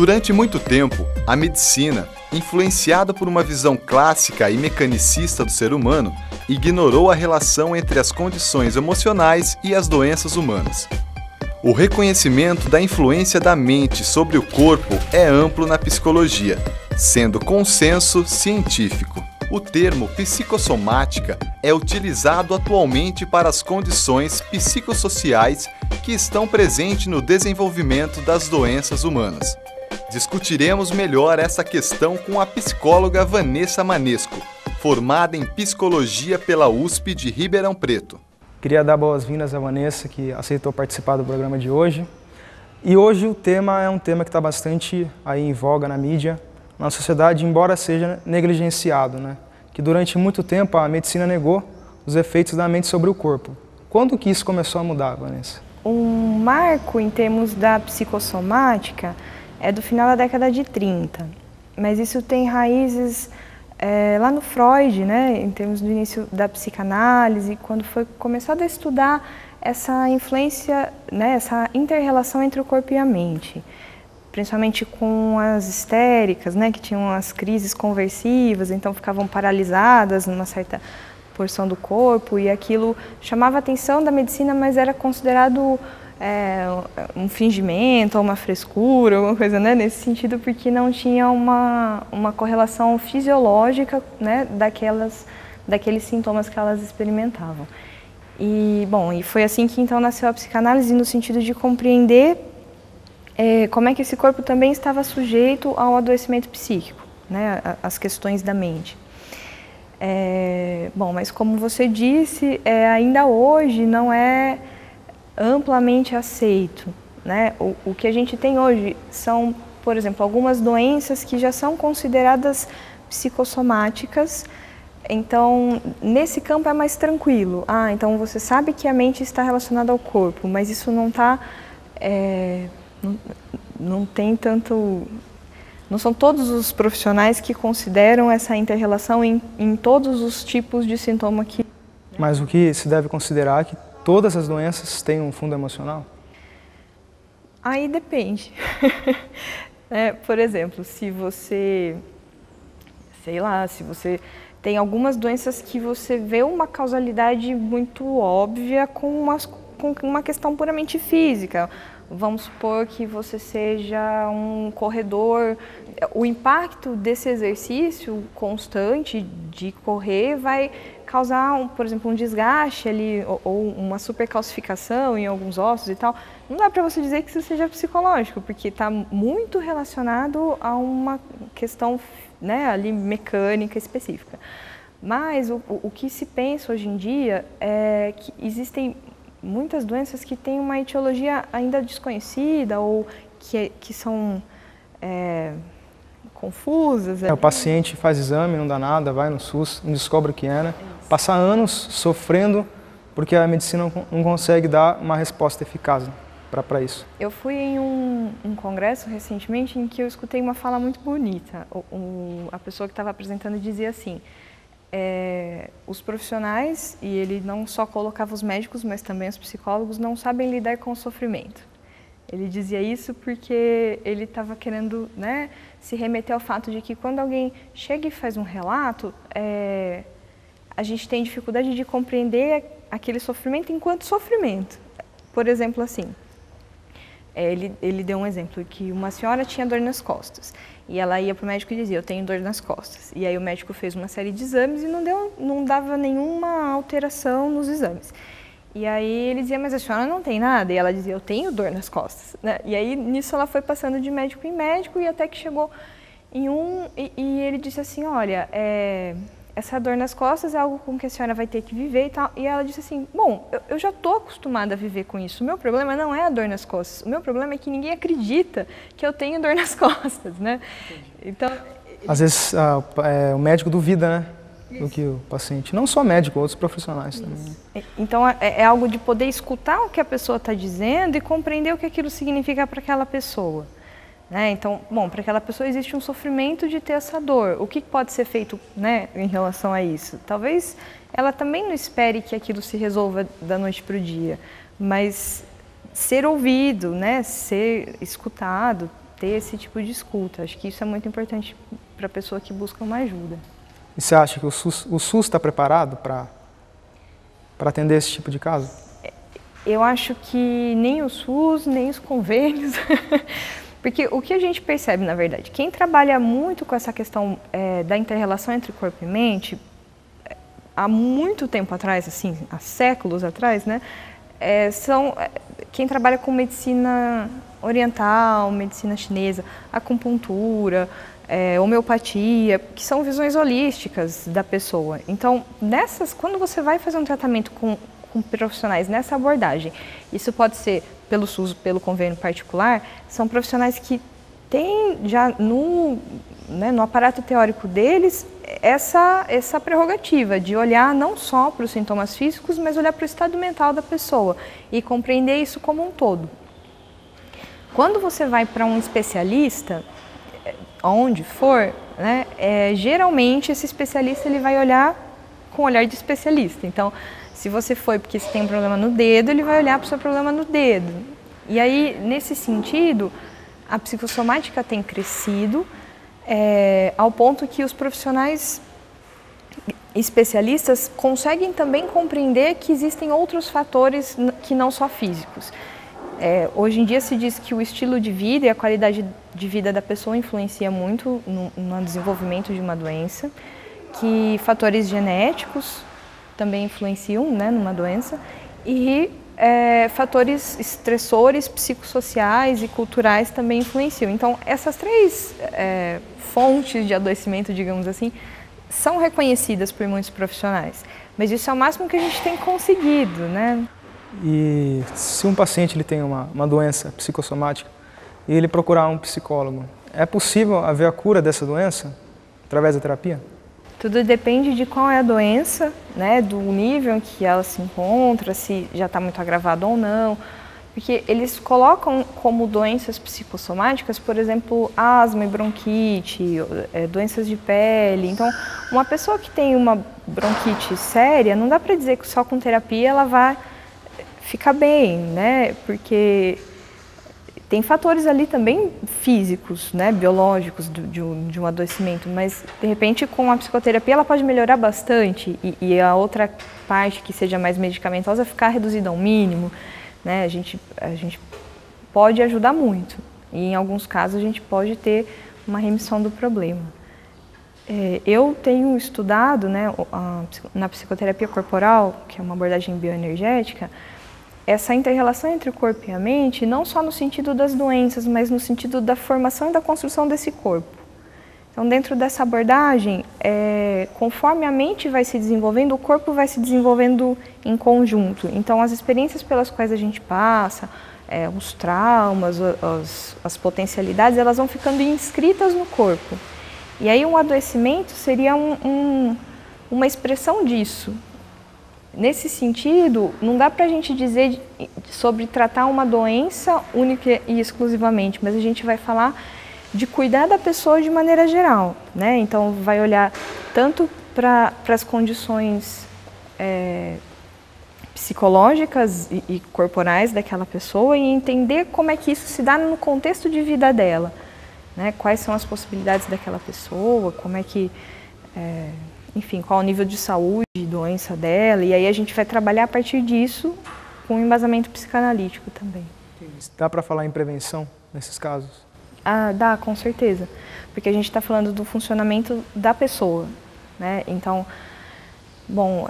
Durante muito tempo, a medicina, influenciada por uma visão clássica e mecanicista do ser humano, ignorou a relação entre as condições emocionais e as doenças humanas. O reconhecimento da influência da mente sobre o corpo é amplo na psicologia, sendo consenso científico. O termo psicossomática é utilizado atualmente para as condições psicossociais que estão presentes no desenvolvimento das doenças humanas. Discutiremos melhor essa questão com a psicóloga Vanessa Manesco, formada em psicologia pela USP de Ribeirão Preto. Queria dar boas-vindas à Vanessa, que aceitou participar do programa de hoje. E hoje o tema é um tema que está bastante aí em voga na mídia, na sociedade, embora seja negligenciado, né? Que durante muito tempo a medicina negou os efeitos da mente sobre o corpo. Quando que isso começou a mudar, Vanessa? Um marco em termos da psicossomática é do final da década de 30, mas isso tem raízes lá no Freud, né, em termos do início da psicanálise, quando foi começado a estudar essa influência, né, essa inter-relação entre o corpo e a mente, principalmente com as histéricas, né, que tinham as crises conversivas, então ficavam paralisadas numa certa porção do corpo, e aquilo chamava a atenção da medicina, mas era considerado um fingimento, ou uma frescura, alguma coisa, né, nesse sentido, porque não tinha uma correlação fisiológica, né, daqueles sintomas que elas experimentavam. E, bom, e foi assim que então nasceu a psicanálise, no sentido de compreender como é que esse corpo também estava sujeito ao adoecimento psíquico, né, as questões da mente. Bom, mas como você disse, ainda hoje não é amplamente aceito, né? O que a gente tem hoje são, por exemplo, algumas doenças que já são consideradas psicossomáticas. Então, nesse campo é mais tranquilo. Então você sabe que a mente está relacionada ao corpo, mas isso não está, não tem tanto, não são todos os profissionais que consideram essa inter-relação em todos os tipos de sintoma que... Mas o que se deve considerar é que todas as doenças têm um fundo emocional? Aí depende. Por exemplo, se você, sei lá, se você tem algumas doenças que você vê uma causalidade muito óbvia com uma questão puramente física. Vamos supor que você seja um corredor, o impacto desse exercício constante de correr vai causar, por exemplo, um desgaste ali ou uma supercalcificação em alguns ossos e tal. Não dá para você dizer que isso seja psicológico, porque está muito relacionado a uma questão, né, ali mecânica específica. Mas o que se pensa hoje em dia é que existem muitas doenças que têm uma etiologia ainda desconhecida ou que são confusas. O paciente faz exame, não dá nada, vai no SUS, não descobre o que era, passa anos sofrendo porque a medicina não consegue dar uma resposta eficaz para isso. Eu fui em um congresso recentemente em que eu escutei uma fala muito bonita. A pessoa que estava apresentando dizia assim: os profissionais, e ele não só colocava os médicos, mas também os psicólogos, não sabem lidar com o sofrimento. Ele dizia isso porque ele estava querendo, né, se remeter ao fato de que quando alguém chega e faz um relato, a gente tem dificuldade de compreender aquele sofrimento enquanto sofrimento. Por exemplo, assim, ele deu um exemplo, que uma senhora tinha dor nas costas, e ela ia para o médico e dizia: eu tenho dor nas costas. E aí o médico fez uma série de exames e não dava nenhuma alteração nos exames. E aí ele dizia: mas a senhora não tem nada? E ela dizia: eu tenho dor nas costas, né? E aí nisso ela foi passando de médico em médico e até que chegou em e ele disse assim: olha, essa dor nas costas é algo com que a senhora vai ter que viver e tal. E ela disse assim: bom, eu já estou acostumada a viver com isso. O meu problema não é a dor nas costas. O meu problema é que ninguém acredita que eu tenho dor nas costas, né? Então, às vezes o médico duvida, né, do que o paciente. Não só médico, outros profissionais também. Então é algo de poder escutar o que a pessoa está dizendo e compreender o que aquilo significa para aquela pessoa. Então, bom, para aquela pessoa existe um sofrimento de ter essa dor. O que pode ser feito, né, em relação a isso? Talvez ela também não espere que aquilo se resolva da noite para o dia, mas ser ouvido, né, ser escutado, ter esse tipo de escuta. Acho que isso é muito importante para a pessoa que busca uma ajuda. E você acha que o SUS está preparado para atender esse tipo de caso? Eu acho que nem o SUS, nem os convênios, porque o que a gente percebe, na verdade, quem trabalha muito com essa questão da inter-relação entre corpo e mente, há muito tempo atrás, assim, há séculos atrás, né, quem trabalha com medicina oriental, medicina chinesa, acupuntura, homeopatia, que são visões holísticas da pessoa. Então, quando você vai fazer um tratamento com profissionais nessa abordagem, isso pode ser pelo SUS, pelo convênio particular, são profissionais que têm já no aparato teórico deles essa prerrogativa de olhar não só para os sintomas físicos, mas olhar para o estado mental da pessoa e compreender isso como um todo. Quando você vai para um especialista, onde for, né, geralmente esse especialista ele vai olhar com o olhar de especialista. Então, se você foi porque você tem um problema no dedo, ele vai olhar para o seu problema no dedo. E aí, nesse sentido, a psicossomática tem crescido ao ponto que os profissionais especialistas conseguem também compreender que existem outros fatores que não só físicos. Hoje em dia se diz que o estilo de vida e a qualidade de vida da pessoa influencia muito no desenvolvimento de uma doença, que fatores genéticos também influenciam, né, numa doença, e fatores estressores psicossociais e culturais também influenciam. Então, essas três fontes de adoecimento, digamos assim, são reconhecidas por muitos profissionais, mas isso é o máximo que a gente tem conseguido, né? E se um paciente ele tem uma doença psicossomática e ele procurar um psicólogo, é possível haver a cura dessa doença através da terapia? Tudo depende de qual é a doença, né, do nível em que ela se encontra, se já está muito agravado ou não. Porque eles colocam como doenças psicossomáticas, por exemplo, asma e bronquite, doenças de pele. Então, uma pessoa que tem uma bronquite séria, não dá para dizer que só com terapia ela vai ficar bem, né? Porque tem fatores ali também físicos, né, biológicos de um adoecimento, mas de repente com a psicoterapia ela pode melhorar bastante e a outra parte que seja mais medicamentosa ficar reduzida ao mínimo, né? A gente pode ajudar muito e em alguns casos a gente pode ter uma remissão do problema. Eu tenho estudado, né, na psicoterapia corporal, que é uma abordagem bioenergética, essa inter-relação entre o corpo e a mente, não só no sentido das doenças, mas no sentido da formação e da construção desse corpo. Então, dentro dessa abordagem, conforme a mente vai se desenvolvendo, o corpo vai se desenvolvendo em conjunto. Então, as experiências pelas quais a gente passa, os traumas, as potencialidades, elas vão ficando inscritas no corpo. E aí, um adoecimento seria uma expressão disso. Nesse sentido, não dá para a gente dizer sobre tratar uma doença única e exclusivamente, mas a gente vai falar de cuidar da pessoa de maneira geral, né? Então, vai olhar tanto para as condições psicológicas e corporais daquela pessoa e entender como é que isso se dá no contexto de vida dela, né? Quais são as possibilidades daquela pessoa, como é que... enfim, qual o nível de saúde e doença dela, e aí a gente vai trabalhar a partir disso com um embasamento psicanalítico também. Dá para falar em prevenção nesses casos? Dá, com certeza, porque a gente está falando do funcionamento da pessoa, né? Então, bom,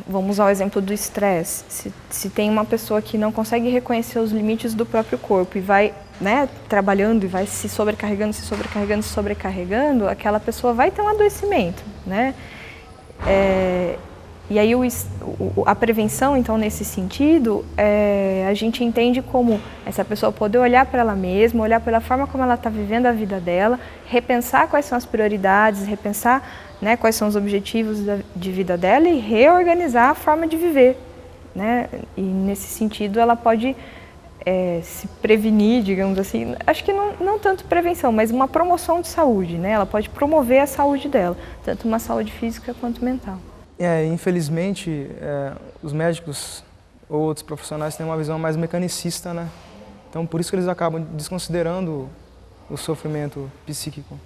vamos usar o exemplo do estresse. Se tem uma pessoa que não consegue reconhecer os limites do próprio corpo e vai, né, trabalhando e vai se sobrecarregando, aquela pessoa vai ter um adoecimento, né? E aí a prevenção, então, nesse sentido, a gente entende como essa pessoa poder olhar para ela mesma, olhar pela forma como ela está vivendo a vida dela, repensar quais são as prioridades, repensar, né, quais são os objetivos de vida dela e reorganizar a forma de viver, né? E nesse sentido ela pode se prevenir, digamos assim, acho que não tanto prevenção, mas uma promoção de saúde, né? Ela pode promover a saúde dela, tanto uma saúde física quanto mental. Infelizmente, os médicos ou outros profissionais têm uma visão mais mecanicista, né? Então, por isso que eles acabam desconsiderando o sofrimento psíquico?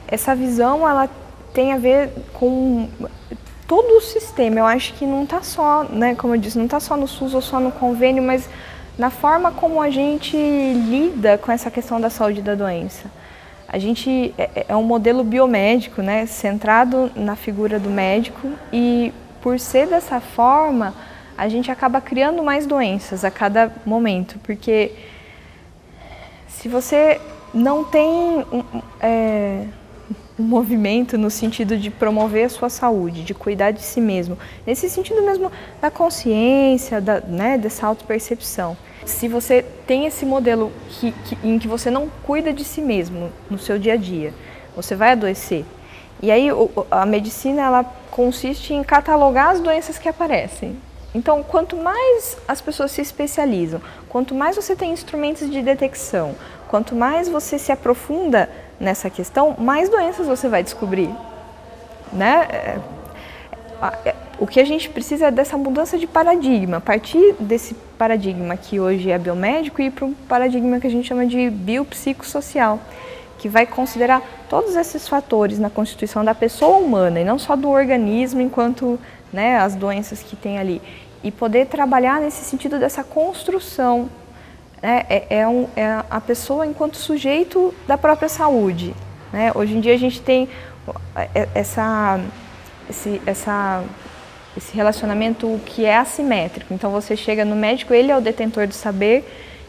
Essa visão, ela tem a ver com todo o sistema. Eu acho que não está só, né, como eu disse, não está só no SUS ou só no convênio, mas na forma como a gente lida com essa questão da saúde e da doença. A gente é um modelo biomédico, né, centrado na figura do médico, e por ser dessa forma, a gente acaba criando mais doenças a cada momento, porque se você não tem um movimento no sentido de promover a sua saúde, de cuidar de si mesmo, nesse sentido mesmo da consciência, né, dessa autopercepção. Se você tem esse modelo em que você não cuida de si mesmo no seu dia a dia, você vai adoecer. E aí a medicina, ela consiste em catalogar as doenças que aparecem. Então, quanto mais as pessoas se especializam, quanto mais você tem instrumentos de detecção, quanto mais você se aprofunda nessa questão, mais doenças você vai descobrir, né? O que a gente precisa é dessa mudança de paradigma, partir desse paradigma que hoje é biomédico e ir para um paradigma que a gente chama de biopsicossocial, que vai considerar todos esses fatores na constituição da pessoa humana e não só do organismo enquanto, né, as doenças que tem ali, e poder trabalhar nesse sentido dessa construção, né, é a pessoa enquanto sujeito da própria saúde, né? Hoje em dia a gente tem esse relacionamento que é assimétrico. Então você chega no médico, ele é o detentor do saber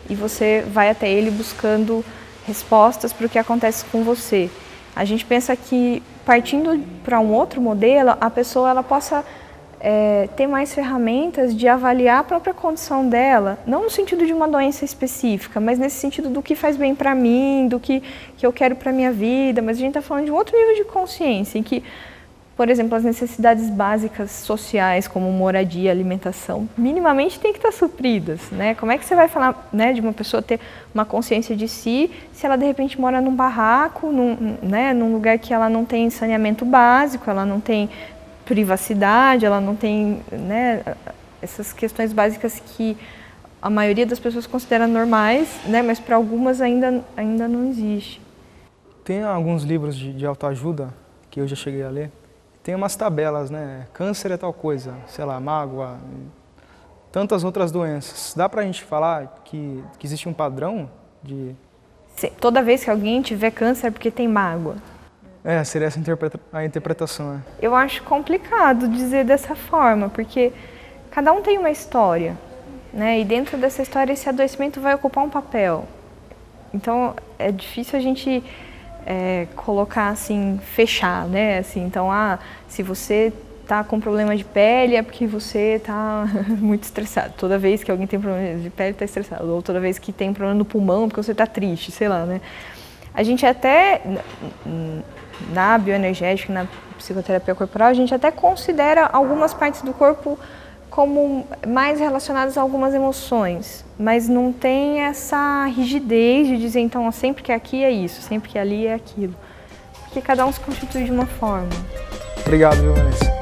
e você vai até ele buscando respostas para o que acontece com você. A gente pensa que partindo para um outro modelo, a pessoa ela possa ter mais ferramentas de avaliar a própria condição dela, não no sentido de uma doença específica, mas nesse sentido do que faz bem para mim, do que eu quero para a minha vida. Mas a gente está falando de um outro nível de consciência, em que, por exemplo, as necessidades básicas sociais, como moradia, alimentação, minimamente tem que estar supridas, né? Como é que você vai falar, né, de uma pessoa ter uma consciência de si, se ela de repente mora num barraco, num lugar que ela não tem saneamento básico, ela não tem privacidade, ela não tem, né, essas questões básicas que a maioria das pessoas considera normais, né, mas para algumas ainda não existe. Tem alguns livros de autoajuda que eu já cheguei a ler. Tem umas tabelas, né? Câncer é tal coisa, sei lá, mágoa, tantas outras doenças. Dá pra gente falar que existe um padrão de... Toda vez que alguém tiver câncer é porque tem mágoa. Seria essa a interpretação. Eu acho complicado dizer dessa forma, porque cada um tem uma história, né? E dentro dessa história esse adoecimento vai ocupar um papel. Então é difícil a gente colocar assim, fechar, né? Assim, então, se você tá com problema de pele é porque você tá muito estressado. Toda vez que alguém tem problema de pele tá estressado. Ou toda vez que tem problema no pulmão porque você tá triste, sei lá, né? A gente até, na bioenergética, na psicoterapia corporal, a gente até considera algumas partes do corpo como mais relacionadas a algumas emoções, mas não tem essa rigidez de dizer, então, sempre que aqui é isso, sempre que ali é aquilo. Porque cada um se constitui de uma forma. Obrigado, viu, Vanessa?